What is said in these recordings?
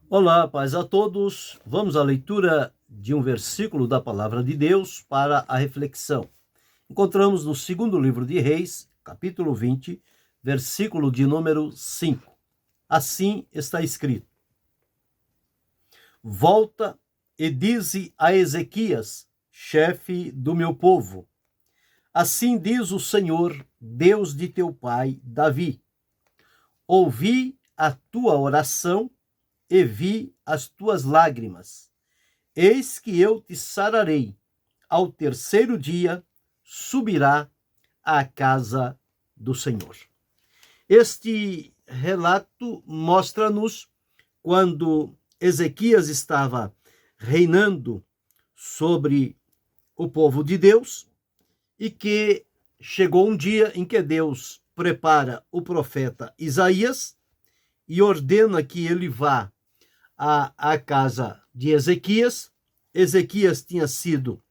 Olá, paz a todos. Vamos à leitura de um versículo da palavra de Deus para a reflexão. Encontramos no segundo livro de Reis, capítulo 20, versículo de número 5. Assim está escrito: Volta e dize a Ezequias, chefe do meu povo: Assim diz o Senhor, Deus de teu pai Davi: Ouvi a tua oração e vi as tuas lágrimas. Eis que eu te sararei. Ao terceiro dia subirá à casa do Senhor. Este relato mostra-nos quando Ezequias estava reinando sobre o povo de Deus e que chegou um dia em que Deus prepara o profeta Isaías e ordena que ele vá à casa de Ezequias. Ezequias tinha sido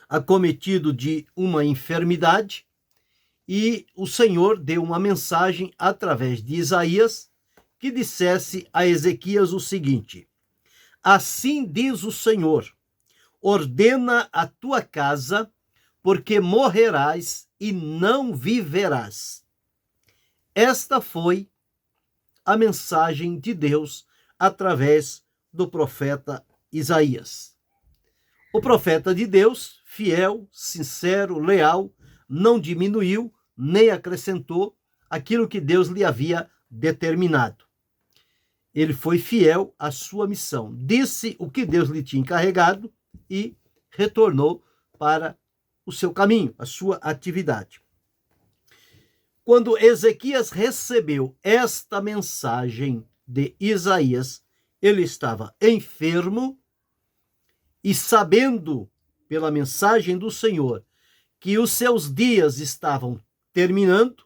acometido de uma enfermidade e o Senhor deu uma mensagem através de Isaías que dissesse a Ezequias o seguinte: Assim diz o Senhor, ordena a tua casa, porque morrerás e não viverás. Esta foi a mensagem de Deus através do profeta Isaías. O profeta de Deus, fiel, sincero, leal, não diminuiu nem acrescentou aquilo que Deus lhe havia determinado. Ele foi fiel à sua missão, disse o que Deus lhe tinha encarregado e retornou para o seu caminho, a sua atividade. Quando Ezequias recebeu esta mensagem de Isaías, ele estava enfermo e, sabendo pela mensagem do Senhor que os seus dias estavam terminando,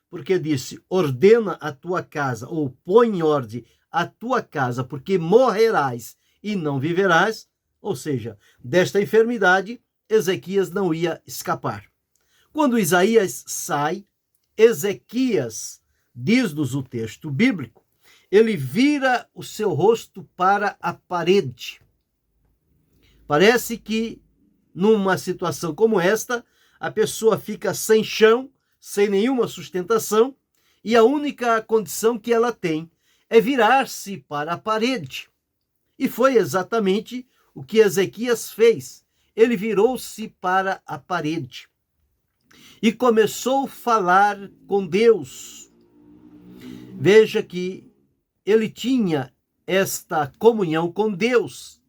porque disse: ordena a tua casa, ou põe em ordem a tua casa, porque morrerás e não viverás, ou seja, desta enfermidade Ezequias não ia escapar. Quando Isaías sai, Ezequias, diz-nos o texto bíblico, ele vira o seu rosto para a parede. Parece que numa situação como esta, a pessoa fica sem chão, sem nenhuma sustentação, e a única condição que ela tem é virar-se para a parede. E foi exatamente o que Ezequias fez. Ele virou-se para a parede e começou a falar com Deus. Veja que ele tinha esta comunhão com Deus.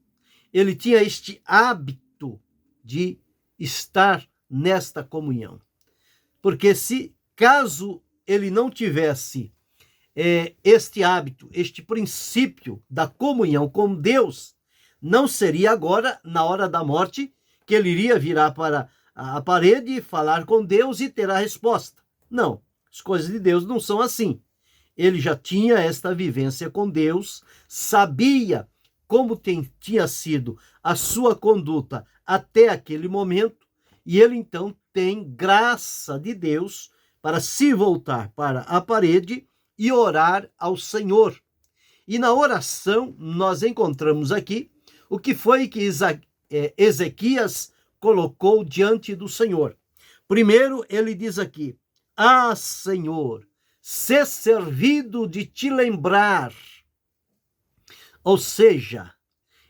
Ele tinha este hábito de estar nesta comunhão. Porque se caso ele não tivesse este hábito, este princípio da comunhão com Deus, não seria agora, na hora da morte, que ele iria virar para a parede e falar com Deus e ter a resposta. Não, as coisas de Deus não são assim. Ele já tinha esta vivência com Deus, sabia como tinha sido a sua conduta até aquele momento, e ele então tem graça de Deus para se voltar para a parede e orar ao Senhor. E na oração nós encontramos aqui o que foi que Ezequias colocou diante do Senhor. Primeiro ele diz aqui: Ah, Senhor, ser servido de te lembrar. Ou seja,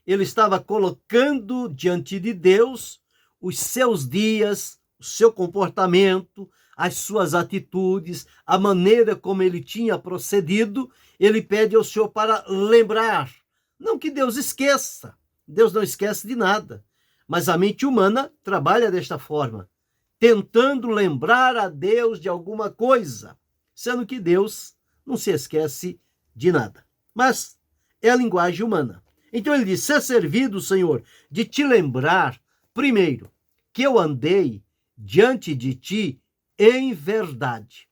ele estava colocando diante de Deus os seus dias, o seu comportamento, as suas atitudes, a maneira como ele tinha procedido. Ele pede ao Senhor para lembrar. Não que Deus esqueça. Deus não esquece de nada. Mas a mente humana trabalha desta forma, tentando lembrar a Deus de alguma coisa, sendo que Deus não se esquece de nada. Mas é a linguagem humana. Então ele diz: ser servido, Senhor, de te lembrar, primeiro, que eu andei diante de ti em verdade.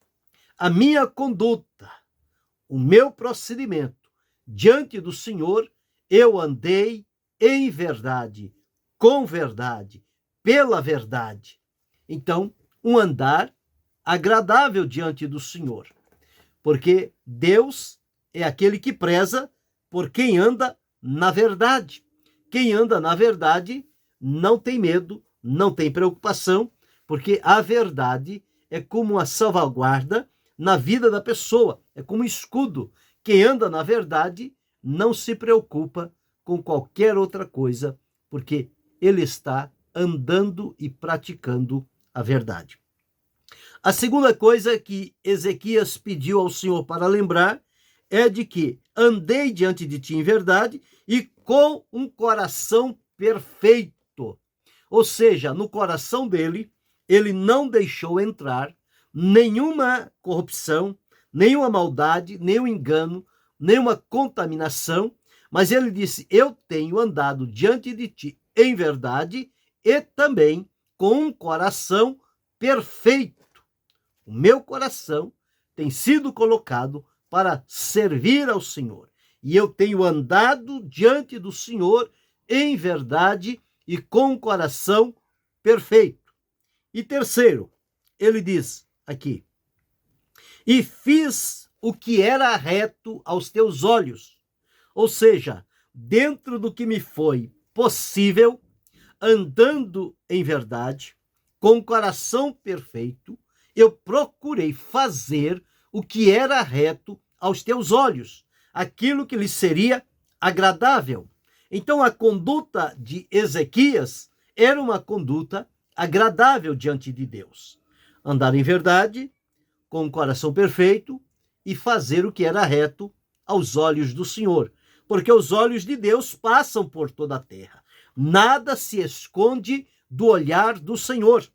A minha conduta, o meu procedimento diante do Senhor, eu andei em verdade, com verdade, pela verdade. Então, um andar agradável diante do Senhor, porque Deus é aquele que preza por quem anda na verdade. Quem anda na verdade não tem medo, não tem preocupação, porque a verdade é como uma salvaguarda na vida da pessoa, é como um escudo. Quem anda na verdade não se preocupa com qualquer outra coisa, porque ele está andando e praticando a verdade. A segunda coisa que Ezequias pediu ao Senhor para lembrar é de que andei diante de ti em verdade e com um coração perfeito. Ou seja, no coração dele, ele não deixou entrar nenhuma corrupção, nenhuma maldade, nenhum engano, nenhuma contaminação, mas ele disse: eu tenho andado diante de ti em verdade e também com um coração perfeito. O meu coração tem sido colocado para servir ao Senhor. E eu tenho andado diante do Senhor em verdade e com um coração perfeito. E terceiro, ele diz aqui: e fiz o que era reto aos teus olhos. Ou seja, dentro do que me foi possível, andando em verdade, com o coração perfeito, eu procurei fazer o que era reto aos teus olhos, aquilo que lhe seria agradável. Então, a conduta de Ezequias era uma conduta agradável diante de Deus. Andar em verdade, com o coração perfeito e fazer o que era reto aos olhos do Senhor. Porque os olhos de Deus passam por toda a terra. Nada se esconde do olhar do Senhor.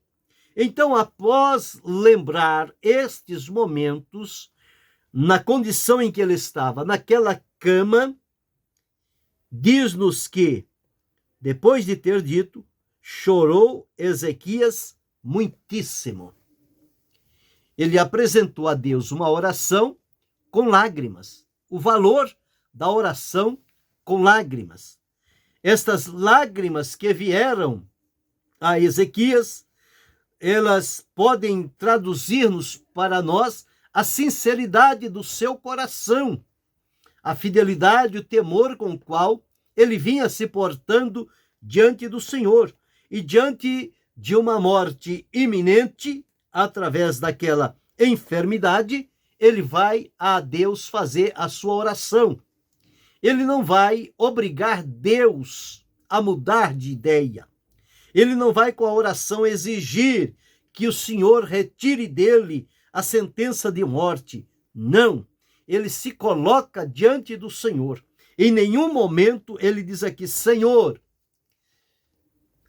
Então, após lembrar estes momentos, na condição em que ele estava, naquela cama, diz-nos que, depois de ter dito, chorou Ezequias muitíssimo. Ele apresentou a Deus uma oração com lágrimas. O valor da oração com lágrimas. Estas lágrimas que vieram a Ezequias, elas podem traduzir-nos para nós a sinceridade do seu coração, a fidelidade e o temor com o qual ele vinha se portando diante do Senhor e diante de uma morte iminente, através daquela enfermidade, ele vai a Deus fazer a sua oração. Ele não vai obrigar Deus a mudar de ideia. Ele não vai com a oração exigir que o Senhor retire dele a sentença de morte. Não. Ele se coloca diante do Senhor. Em nenhum momento ele diz aqui: Senhor,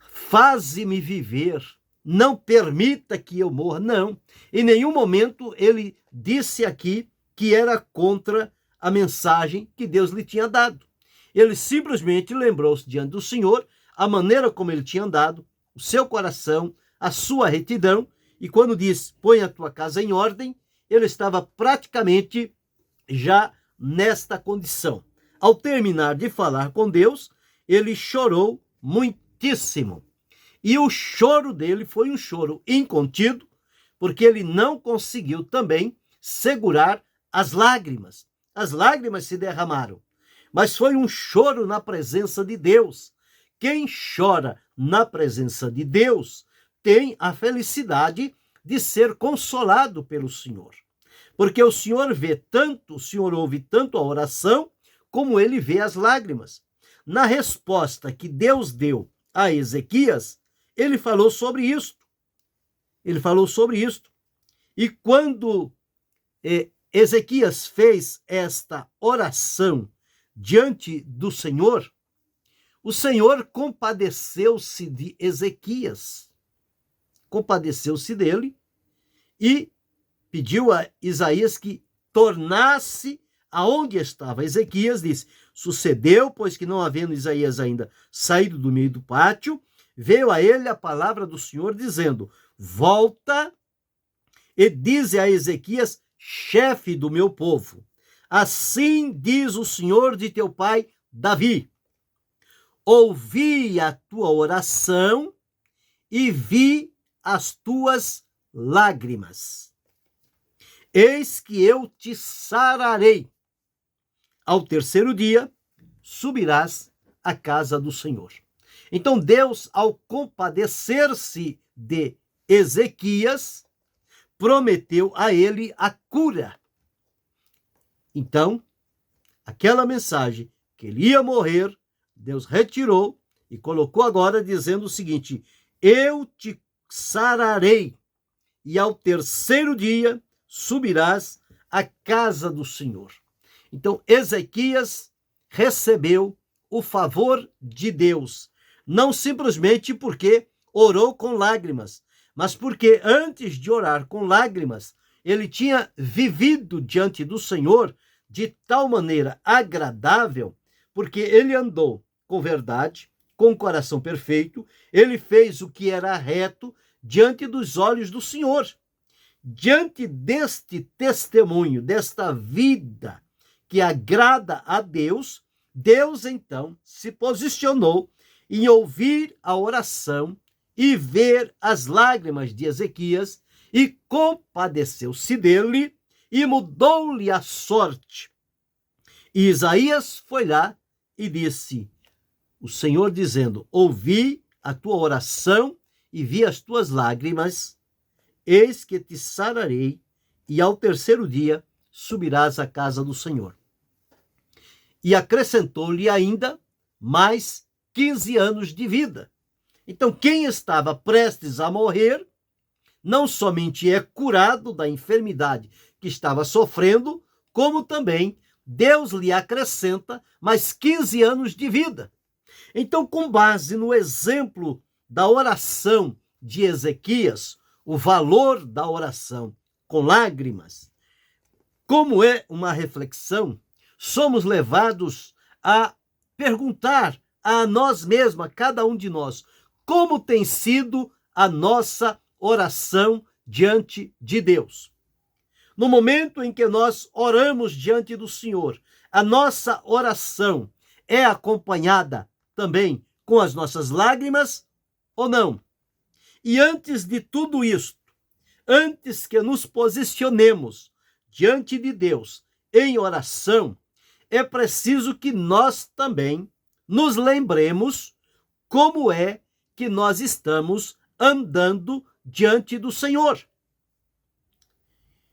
faze-me viver. Não permita que eu morra. Não. Em nenhum momento ele disse aqui que era contra a mensagem que Deus lhe tinha dado. Ele simplesmente lembrou-se diante do Senhor a maneira como ele tinha andado, o seu coração, a sua retidão, e quando diz: põe a tua casa em ordem, ele estava praticamente já nesta condição. Ao terminar de falar com Deus, ele chorou muitíssimo. E o choro dele foi um choro incontido, porque ele não conseguiu também segurar as lágrimas. As lágrimas se derramaram, mas foi um choro na presença de Deus. Quem chora na presença de Deus tem a felicidade de ser consolado pelo Senhor. Porque o Senhor vê tanto, o Senhor ouve tanto a oração, como ele vê as lágrimas. Na resposta que Deus deu a Ezequias, ele falou sobre isto. Ele falou sobre isto. E quando Ezequias fez esta oração diante do Senhor, o Senhor compadeceu-se de Ezequias. Compadeceu-se dele e pediu a Isaías que tornasse aonde estava Ezequias. Disse: sucedeu, pois que não havendo Isaías ainda saído do meio do pátio, veio a ele a palavra do Senhor, dizendo: volta e dize a Ezequias, chefe do meu povo: assim diz o Senhor de teu pai Davi: ouvi a tua oração e vi as tuas lágrimas. Eis que eu te sararei. Ao terceiro dia, subirás à casa do Senhor. Então Deus, ao compadecer-se de Ezequias, prometeu a ele a cura. Então, aquela mensagem que ele ia morrer, Deus retirou e colocou agora dizendo o seguinte: eu te sararei e ao terceiro dia subirás à casa do Senhor. Então, Ezequias recebeu o favor de Deus, não simplesmente porque orou com lágrimas, mas porque antes de orar com lágrimas, ele tinha vivido diante do Senhor de tal maneira agradável, porque ele andou com verdade, com o coração perfeito, ele fez o que era reto diante dos olhos do Senhor. Diante deste testemunho, desta vida que agrada a Deus, Deus então se posicionou em ouvir a oração e ver as lágrimas de Ezequias e compadeceu-se dele e mudou-lhe a sorte. E Isaías foi lá e disse, o Senhor dizendo, ouvi a tua oração e vi as tuas lágrimas, eis que te sararei e ao terceiro dia subirás à casa do Senhor. E acrescentou-lhe ainda mais 15 anos de vida. Então, quem estava prestes a morrer, não somente é curado da enfermidade que estava sofrendo, como também Deus lhe acrescenta mais 15 anos de vida. Então, com base no exemplo da oração de Ezequias, o valor da oração com lágrimas, como é uma reflexão, somos levados a perguntar a nós mesmos, a cada um de nós, como tem sido a nossa oração diante de Deus. No momento em que nós oramos diante do Senhor, a nossa oração é acompanhada também com as nossas lágrimas ou não? E antes de tudo isto, antes que nos posicionemos diante de Deus em oração, é preciso que nós também nos lembremos como é que nós estamos andando diante do Senhor.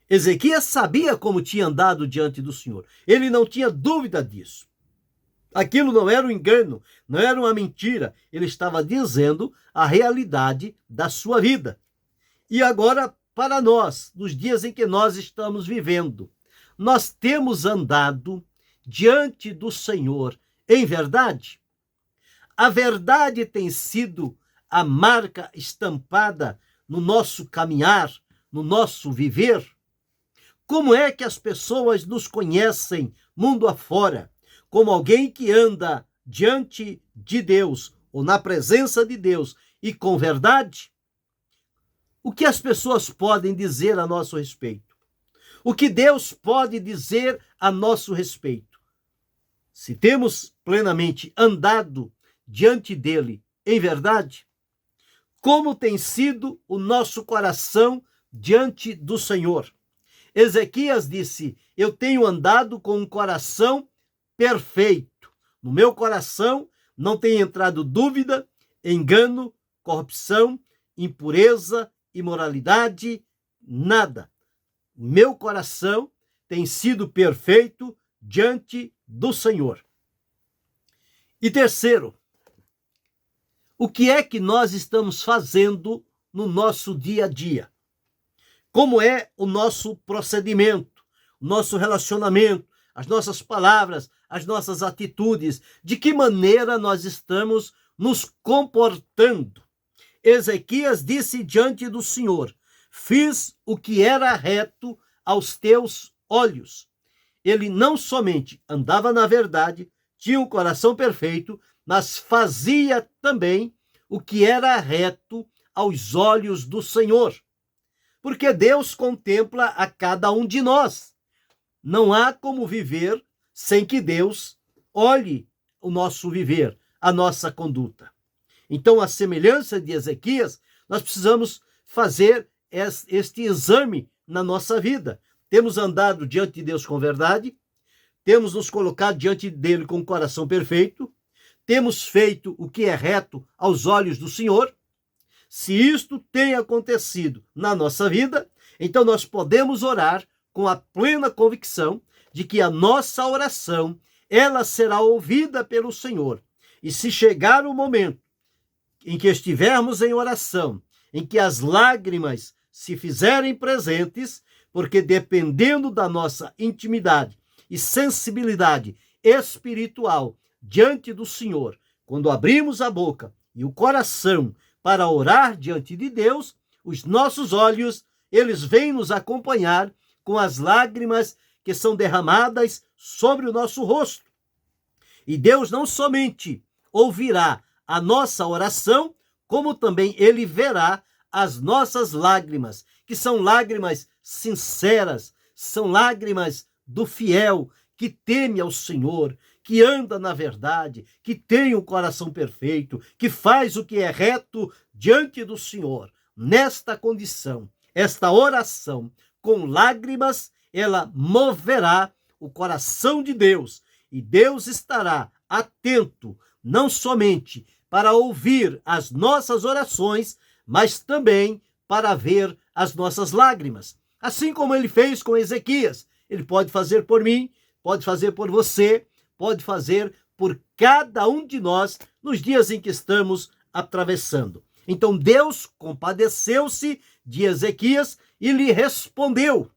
Ezequias sabia como tinha andado diante do Senhor. Ele não tinha dúvida disso. Aquilo não era um engano, não era uma mentira. Ele estava dizendo a realidade da sua vida. E agora, para nós, nos dias em que nós estamos vivendo, nós temos andado diante do Senhor em verdade? A verdade tem sido a marca estampada no nosso caminhar, no nosso viver? Como é que as pessoas nos conhecem mundo afora? Como alguém que anda diante de Deus ou na presença de Deus e com verdade? O que as pessoas podem dizer a nosso respeito? O que Deus pode dizer a nosso respeito? Se temos plenamente andado diante dele em verdade, como tem sido o nosso coração diante do Senhor? Ezequias disse, eu tenho andado com um coração perfeito. No meu coração não tem entrado dúvida, engano, corrupção, impureza, imoralidade, nada. Meu coração tem sido perfeito diante do Senhor. E terceiro, o que é que nós estamos fazendo no nosso dia a dia? Como é o nosso procedimento, o nosso relacionamento, as nossas palavras, as nossas atitudes, de que maneira nós estamos nos comportando? Ezequias disse diante do Senhor, fiz o que era reto aos teus olhos. Ele não somente andava na verdade, tinha um coração perfeito, mas fazia também o que era reto aos olhos do Senhor. Porque Deus contempla a cada um de nós. Não há como viver sem que Deus olhe o nosso viver, a nossa conduta. Então, a semelhança de Ezequias, nós precisamos fazer este exame na nossa vida. Temos andado diante de Deus com verdade? temos nos colocado diante dele com o coração perfeito, temos feito o que é reto aos olhos do Senhor. Se isto tem acontecido na nossa vida, então nós podemos orar com a plena convicção de que a nossa oração, ela será ouvida pelo Senhor. E se chegar o momento em que estivermos em oração, em que as lágrimas se fizerem presentes, porque dependendo da nossa intimidade e sensibilidade espiritual diante do Senhor, quando abrimos a boca e o coração para orar diante de Deus, os nossos olhos, eles vêm nos acompanhar com as lágrimas que são derramadas sobre o nosso rosto. E Deus não somente ouvirá a nossa oração, como também ele verá as nossas lágrimas, que são lágrimas sinceras, são lágrimas do fiel, que teme ao Senhor, que anda na verdade, que tem o coração perfeito, que faz o que é reto diante do Senhor. Nesta condição, esta oração com lágrimas, ela moverá o coração de Deus, e Deus estará atento, não somente para ouvir as nossas orações, mas também para ver as nossas lágrimas. Assim como ele fez com Ezequias, ele pode fazer por mim, pode fazer por você, pode fazer por cada um de nós nos dias em que estamos atravessando. Então Deus compadeceu-se de Ezequias e lhe respondeu.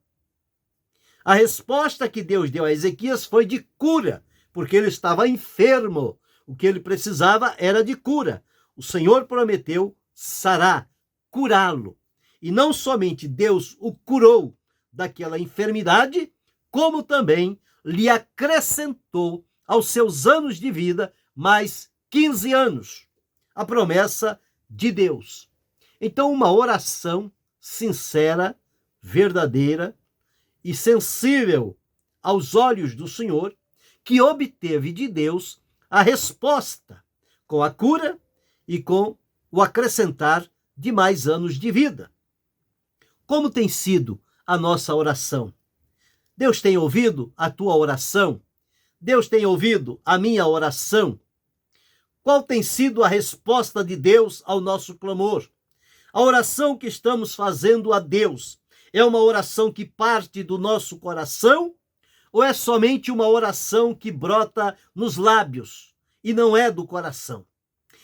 A resposta que Deus deu a Ezequias foi de cura, porque ele estava enfermo. O que ele precisava era de cura. O Senhor prometeu sarar, curá-lo. E não somente Deus o curou daquela enfermidade, como também lhe acrescentou aos seus anos de vida mais 15 anos. A promessa de Deus. Então, uma oração sincera, verdadeira e sensível aos olhos do Senhor, que obteve de Deus a resposta com a cura e com o acrescentar de mais anos de vida. Como tem sido a nossa oração? Deus tem ouvido a tua oração? Deus tem ouvido a minha oração? Qual tem sido a resposta de Deus ao nosso clamor? A oração que estamos fazendo a Deus é uma oração que parte do nosso coração ou é somente uma oração que brota nos lábios e não é do coração?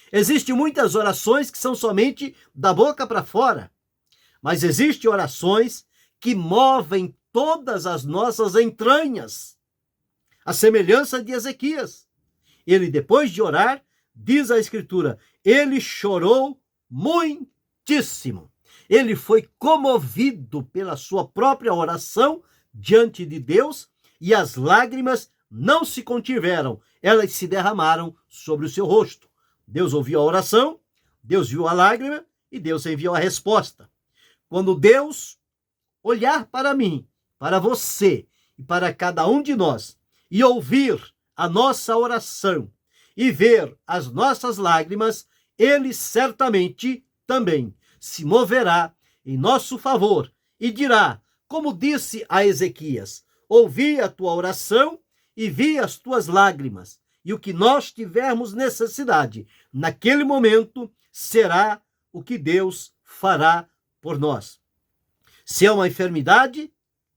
Existem muitas orações que são somente da boca para fora, mas existem orações que movem todas as nossas entranhas. A semelhança de Ezequias. Ele, depois de orar, diz a Escritura, ele chorou muitíssimo. Ele foi comovido pela sua própria oração diante de Deus e as lágrimas não se contiveram, elas se derramaram sobre o seu rosto. Deus ouviu a oração, Deus viu a lágrima e Deus enviou a resposta. Quando Deus olhar para mim, para você e para cada um de nós e ouvir a nossa oração e ver as nossas lágrimas, ele certamente também se moverá em nosso favor e dirá, como disse a Ezequias, ouvi a tua oração e vi as tuas lágrimas, e o que nós tivermos necessidade naquele momento será o que Deus fará por nós. Se é uma enfermidade,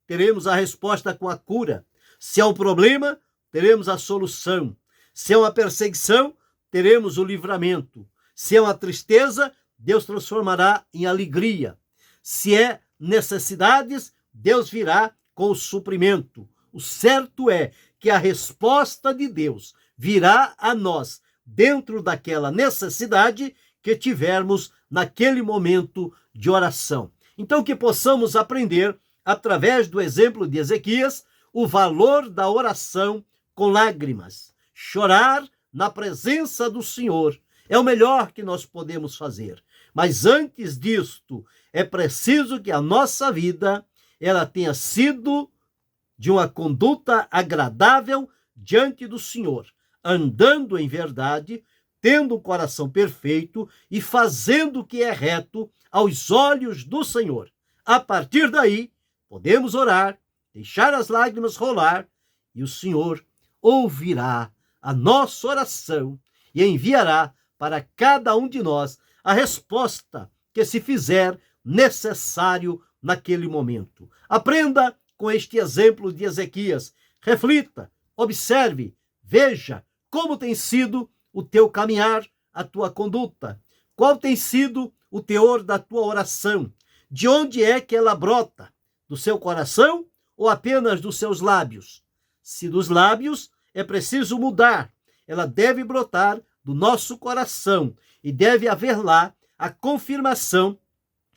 teremos a resposta com a cura. Se é um problema, teremos a solução. Se é uma perseguição, teremos o livramento. Se é uma tristeza, Deus transformará em alegria. Se é necessidades, Deus virá com o suprimento. O certo é que a resposta de Deus virá a nós dentro daquela necessidade que tivermos naquele momento de oração. Então, que possamos aprender, através do exemplo de Ezequias, o valor da oração com lágrimas. Chorar na presença do Senhor é o melhor que nós podemos fazer. Mas antes disto, é preciso que a nossa vida ela tenha sido de uma conduta agradável diante do Senhor, andando em verdade, tendo um coração perfeito e fazendo o que é reto aos olhos do Senhor. A partir daí, podemos orar, deixar as lágrimas rolar e o Senhor ouvirá a nossa oração e enviará para cada um de nós a resposta que se fizer necessário naquele momento. Aprenda com este exemplo de Ezequias. Reflita, observe, veja como tem sido o teu caminhar, a tua conduta. Qual tem sido o teor da tua oração? De onde é que ela brota? Do seu coração ou apenas dos seus lábios? Se dos lábios, é preciso mudar. Ela deve brotar do nosso coração e deve haver lá a confirmação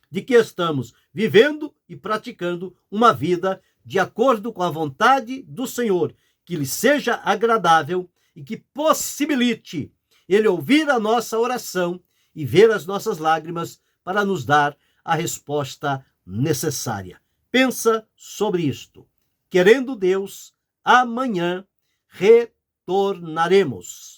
de que estamos vivendo e praticando uma vida de acordo com a vontade do Senhor, que lhe seja agradável e que possibilite Ele ouvir a nossa oração e ver as nossas lágrimas para nos dar a resposta necessária. Pensa sobre isto. Querendo Deus, amanhã retornaremos.